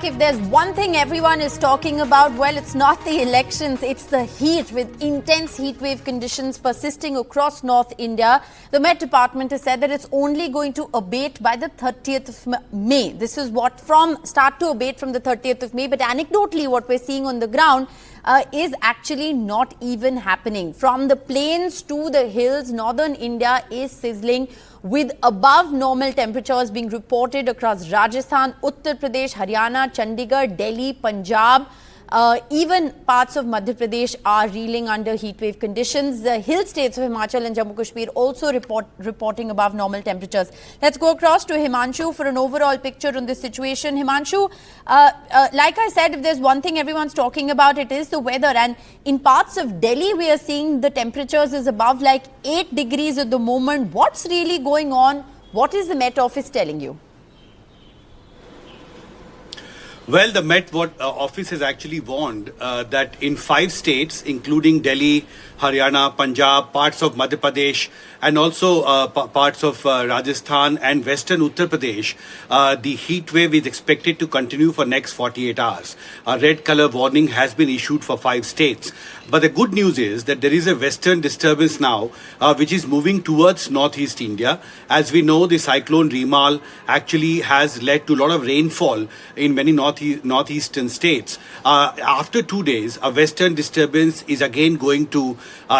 If there's one thing everyone is talking about, well, it's not the elections, it's the heat, with intense heat wave conditions persisting across North India. The Met Department has said that it's only going to abate by the 30th of May. This is what start to abate from the 30th of May. But anecdotally, what we're seeing on the ground is actually not even happening. From the plains to the hills, northern India is sizzling, with above normal temperatures being reported across Rajasthan, Uttar Pradesh, Haryana, Chandigarh, Delhi, Punjab. Even parts of Madhya Pradesh are reeling under heatwave conditions. The hill states of Himachal and Jammu Kashmir also reporting above normal temperatures. Let's go across to Himanshu for an overall picture on this situation. Himanshu, like I said, if there's one thing everyone's talking about, it is the weather. And in parts of Delhi, we are seeing the temperatures is above like 8 degrees at the moment. What's really going on? What is the Met Office telling you? Well, the Met Office has actually warned that in 5 states, including Delhi, Haryana, Punjab, parts of Madhya Pradesh, and also parts of Rajasthan and western Uttar Pradesh, the heat wave is expected to continue for next 48 hours. A red color warning has been issued for 5 states. But the good news is that there is a western disturbance now, which is moving towards northeast India. As we know, the cyclone Rimal actually has led to a lot of rainfall in many northeastern states. After 2 days, a western disturbance is again going to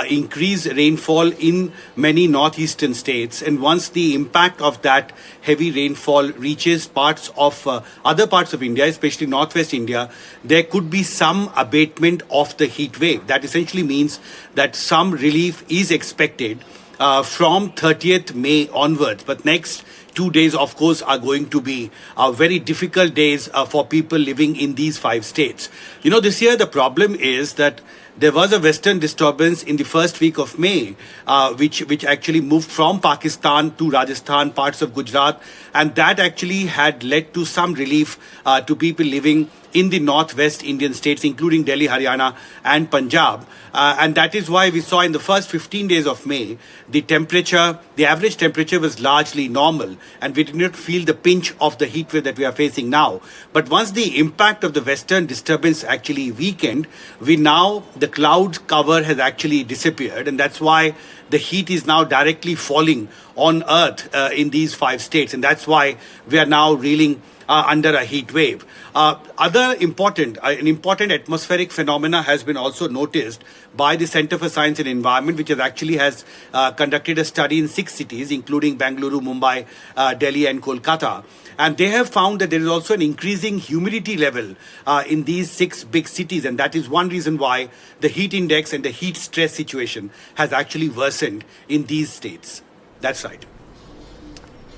increase rainfall in many northeastern states. And once the impact of that heavy rainfall reaches other parts of India, especially northwest India, there could be some abatement of the heat wave. That essentially means that some relief is expected from 30th May onwards. But next 2 days, of course, are going to be very difficult days for people living in these 5 states. You know, this year the problem is that there was a western disturbance in the first week of May, which actually moved from Pakistan to Rajasthan, parts of Gujarat, and that actually had led to some relief to people living in the northwest Indian states, including Delhi, Haryana, and Punjab. And that is why we saw in the first 15 days of May, the average temperature was largely normal, and we did not feel the pinch of the heat wave that we are facing now. But once the impact of the western disturbance actually weakened, the cloud cover has actually disappeared, and that's why the heat is now directly falling on earth in these 5 states, and that's why we are now reeling under a heat wave. An important atmospheric phenomena has been also noticed by the Center for Science and Environment, which has conducted a study in 6 cities, including Bengaluru, Mumbai, Delhi, and Kolkata. And they have found that there is also an increasing humidity level in these 6 big cities, and that is one reason why the heat index and the heat stress situation has actually worsened in these states. That's right.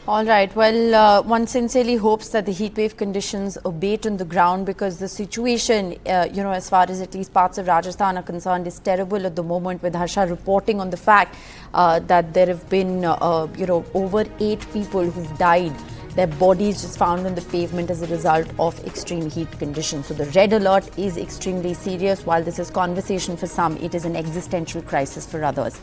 All right. Well, one sincerely hopes that the heatwave conditions abate on the ground, because the situation, as far as at least parts of Rajasthan are concerned, is terrible at the moment, with Harsha reporting on the fact that there have been, over 8 people who've died. Their bodies just found on the pavement as a result of extreme heat conditions. So the red alert is extremely serious. While this is conversation for some, it is an existential crisis for others.